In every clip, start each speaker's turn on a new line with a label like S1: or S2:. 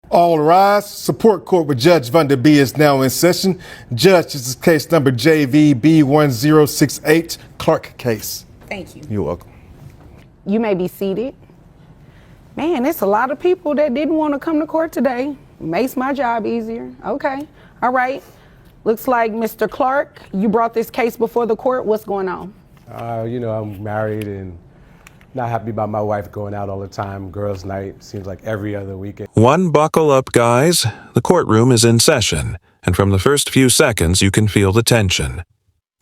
S1: All rise. Support court with Judge Vanda B is now in session. Judge, this is case number JVB1068, Clark case.
S2: Thank you.
S1: You're welcome.
S2: You may be seated. Man, it's a lot of people that didn't want to come to court today. Makes my job easier. Okay. All right. Looks like Mr. Clark, you brought this case before the court. What's going on?
S3: I'm married and not happy about my wife going out all the time. Girls' night seems like every other weekend.
S4: One buckle up, guys. The courtroom is in session, and from the first few seconds you can feel the tension.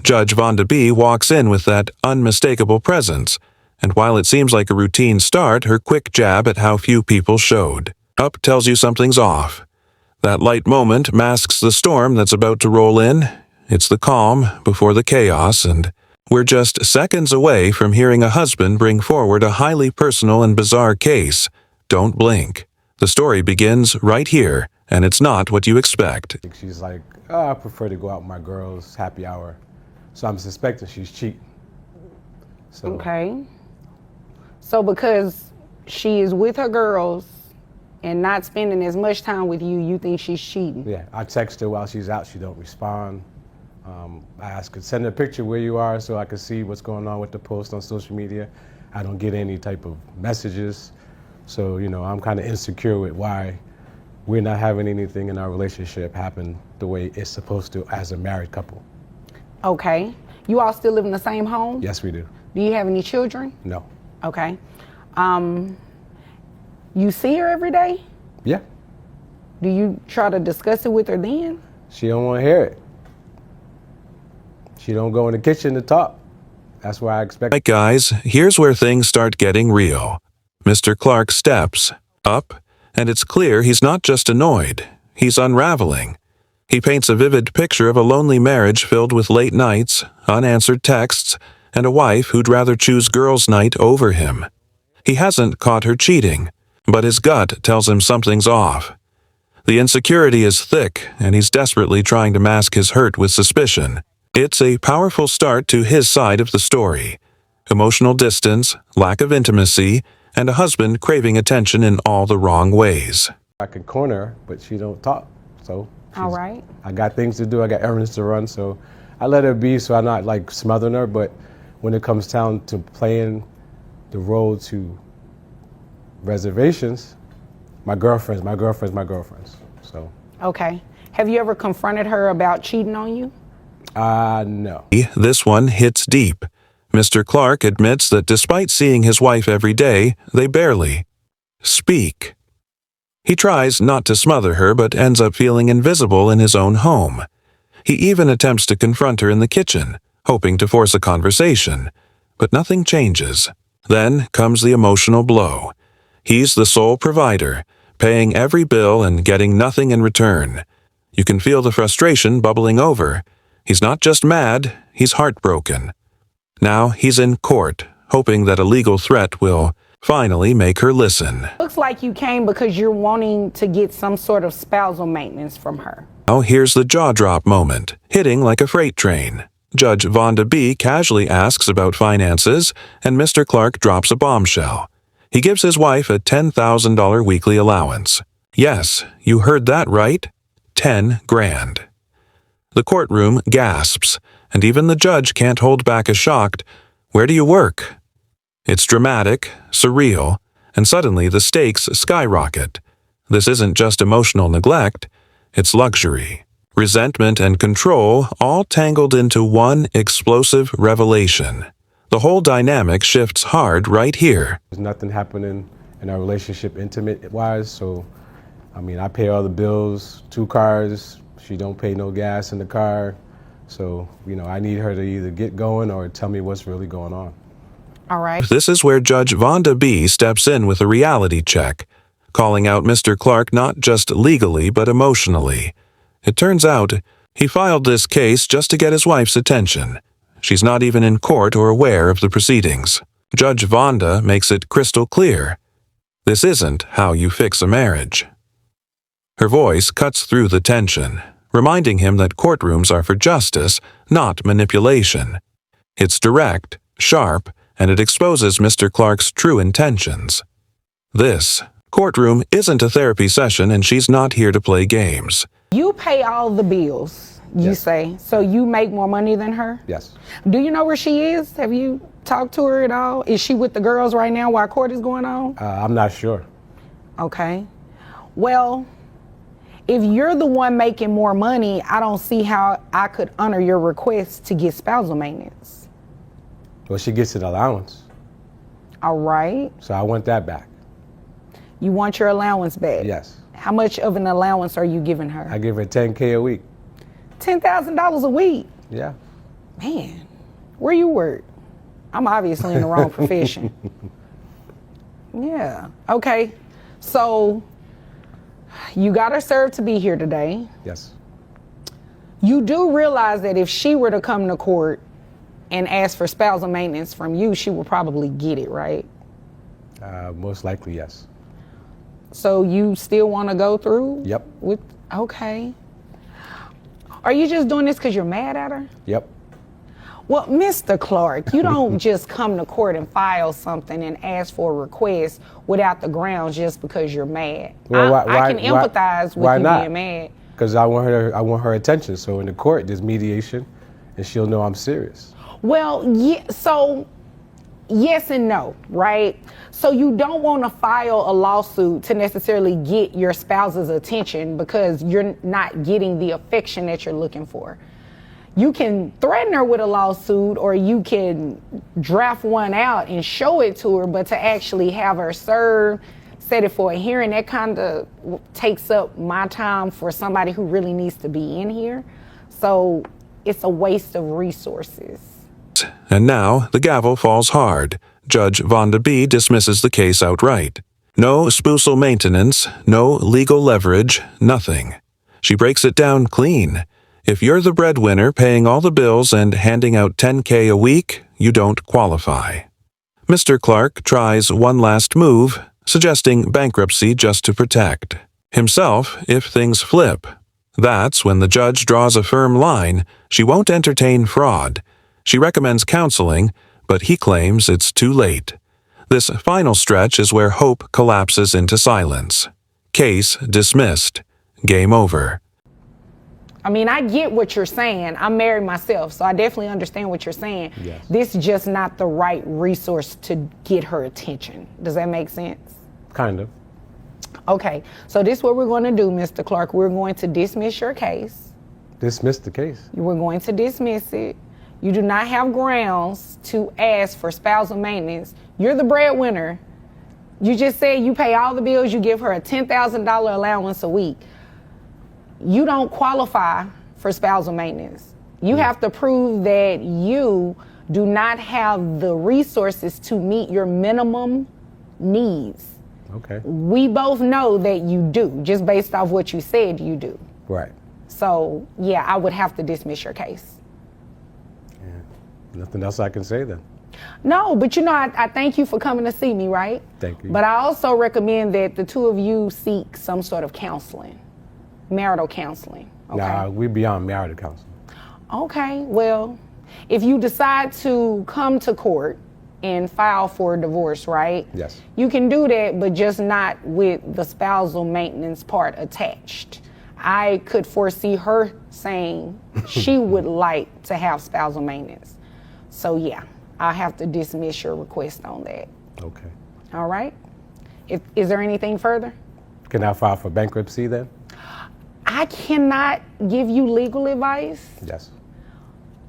S4: Judge Vanda B walks in with that unmistakable presence, and while it seems like a routine start, her quick jab at how few people showed up tells you something's off. That light moment masks the storm that's about to roll in. It's the calm before the chaos, and we're just seconds away from hearing a husband bring forward a highly personal and bizarre case. Don't blink. The story begins right here, and it's not what you expect.
S3: She's like, I prefer to go out with my girls, happy hour. So I'm suspecting she's cheating.
S2: Okay. So because she is with her girls and not spending as much time with you, you think she's cheating?
S3: Yeah, I text her while she's out, she don't respond. I ask her, send her a picture where you are so I can see what's going on with the post on social media. I don't get any type of messages. So, I'm kind of insecure with why we're not having anything in our relationship happen the way it's supposed to as a married couple.
S2: Okay. You all still live in the same home?
S3: Yes, we do.
S2: Do you have any children?
S3: No.
S2: Okay. You see her every day?
S3: Yeah.
S2: Do you try to discuss it with her then?
S3: She don't want to hear it. She don't go in the kitchen to talk. That's why I expect.
S4: Right, guys, here's where things start getting real. Mr. Clark steps up, and it's clear he's not just annoyed. He's unraveling. He paints a vivid picture of a lonely marriage filled with late nights, unanswered texts, and a wife who'd rather choose girls' night over him. He hasn't caught her cheating, but his gut tells him something's off. The insecurity is thick, and he's desperately trying to mask his hurt with suspicion. It's a powerful start to his side of the story. Emotional distance, lack of intimacy, and a husband craving attention in all the wrong ways.
S3: I can corner her, but she don't talk. So
S2: All right.
S3: I got things to do. I got errands to run. So I let her be so I'm not like smothering her. But when it comes down to playing the role to reservations, my girlfriends. So.
S2: Okay. Have you ever confronted her about cheating on you?
S3: No.
S4: This one hits deep. Mr. Clark admits that despite seeing his wife every day, they barely speak. He tries not to smother her, but ends up feeling invisible in his own home. He even attempts to confront her in the kitchen, hoping to force a conversation, but nothing changes. Then comes the emotional blow. He's the sole provider, paying every bill and getting nothing in return. You can feel the frustration bubbling over. He's not just mad, he's heartbroken. Now he's in court, hoping that a legal threat will finally make her listen.
S2: Looks like you came because you're wanting to get some sort of spousal maintenance from her.
S4: Now here's the jaw drop moment, hitting like a freight train. Judge Vanda B casually asks about finances, and Mr. Clark drops a bombshell. He gives his wife a $10,000 weekly allowance. Yes, you heard that right. 10 grand. The courtroom gasps, and even the judge can't hold back a shocked, "Where do you work?" It's dramatic, surreal, and suddenly the stakes skyrocket. This isn't just emotional neglect, it's luxury, resentment, and control all tangled into one explosive revelation. The whole dynamic shifts hard right here.
S3: There's nothing happening in our relationship intimate-wise, so, I pay all the bills, 2 cars, she don't pay no gas in the car, so, I need her to either get going or tell me what's really going on.
S2: All right.
S4: This is where Judge Vanda B steps in with a reality check, calling out Mr. Clark not just legally but emotionally. It turns out he filed this case just to get his wife's attention. She's not even in court or aware of the proceedings. Judge Vanda makes it crystal clear. This isn't how you fix a marriage. Her voice cuts through the tension, reminding him that courtrooms are for justice, not manipulation. It's direct, sharp, and it exposes Mr. Clark's true intentions. This Courtroom isn't a therapy session and she's not here to play games.
S2: You pay all the bills, you
S3: Yes.
S2: say, so you make more money than her?
S3: Yes.
S2: Do you know where she is? Have you talked to her at all? Is she with the girls right now while court is going on?
S3: I'm not sure.
S2: Okay. Well, if you're the one making more money, I don't see how I could honor your request to get spousal maintenance.
S3: Well, she gets an allowance,
S2: All right.
S3: so I want that back.
S2: You want your allowance back?
S3: Yes.
S2: How much of an allowance are you giving her?
S3: I give her $10K a week.
S2: $10,000 a week.
S3: Yeah.
S2: Man, where you work? I'm obviously in the wrong profession. Yeah. Okay. So you got her served to be here today.
S3: Yes.
S2: You do realize that if she were to come to court and ask for spousal maintenance from you, she would probably get it, right?
S3: Most likely, yes.
S2: So you still want to go through?
S3: Yep.
S2: Okay. Are you just doing this because you're mad at her?
S3: Yep.
S2: Well, Mr. Clark, you don't just come to court and file something and ask for a request without the grounds just because you're mad.
S3: Well,
S2: I can empathize with you being mad.
S3: Because I want her attention. So in the court, there's mediation, and she'll know I'm serious.
S2: Well, yeah, so yes and no, right? So you don't want to file a lawsuit to necessarily get your spouse's attention because you're not getting the affection that you're looking for. You can threaten her with a lawsuit, or you can draft one out and show it to her, but to actually have her served, set it for a hearing, that kind of takes up my time for somebody who really needs to be in here. So it's a waste of resources.
S4: And now the gavel falls hard. Judge Vonda B. dismisses the case outright. No spousal maintenance, no legal leverage, nothing. She breaks it down clean. If you're the breadwinner paying all the bills and handing out $10K a week, you don't qualify. Mr. Clark tries one last move, suggesting bankruptcy just to protect himself if things flip. That's when the judge draws a firm line. She won't entertain fraud. She recommends counseling, but he claims it's too late. This final stretch is where hope collapses into silence. Case dismissed. Game over.
S2: I mean, I get what you're saying. I'm married myself, so I definitely understand what you're saying.
S3: Yes.
S2: This is just not the right resource to get her attention. Does that make sense?
S3: Kind of.
S2: Okay, so this is what we're going to do, Mr. Clark. We're going to dismiss your case.
S3: Dismiss the case.
S2: We're going to dismiss it. You do not have grounds to ask for spousal maintenance. You're the breadwinner. You just said you pay all the bills. You give her a $10,000 allowance a week. You don't qualify for spousal maintenance. You have to prove that you do not have the resources to meet your minimum needs.
S3: Okay.
S2: We both know that you do, just based off what you said you do.
S3: Right.
S2: So, yeah, I would have to dismiss your case.
S3: Yeah. Nothing else I can say then.
S2: No, but I thank you for coming to see me, right?
S3: Thank you.
S2: But I also recommend that the two of you seek some sort of counseling, marital counseling. Okay?
S3: Nah, we're beyond marital counseling.
S2: Okay, well, if you decide to come to court and file for a divorce, right?
S3: Yes.
S2: You can do that, but just not with the spousal maintenance part attached. I could foresee her saying she would like to have spousal maintenance. So yeah, I'll have to dismiss your request on that.
S3: Okay.
S2: All right? Is there anything further?
S3: Can I file for bankruptcy then?
S2: I cannot give you legal advice.
S3: Yes.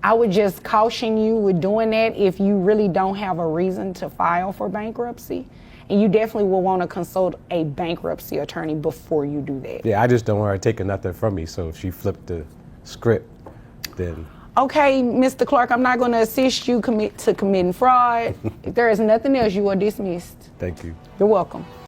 S2: I would just caution you with doing that if you really don't have a reason to file for bankruptcy. And you definitely will want to consult a bankruptcy attorney before you do that.
S3: Yeah, I just don't want her taking nothing from me. So if she flipped the script, then...
S2: Okay, Mr. Clark, I'm not going to assist you committing fraud. If there is nothing else, you are dismissed.
S3: Thank you.
S2: You're welcome.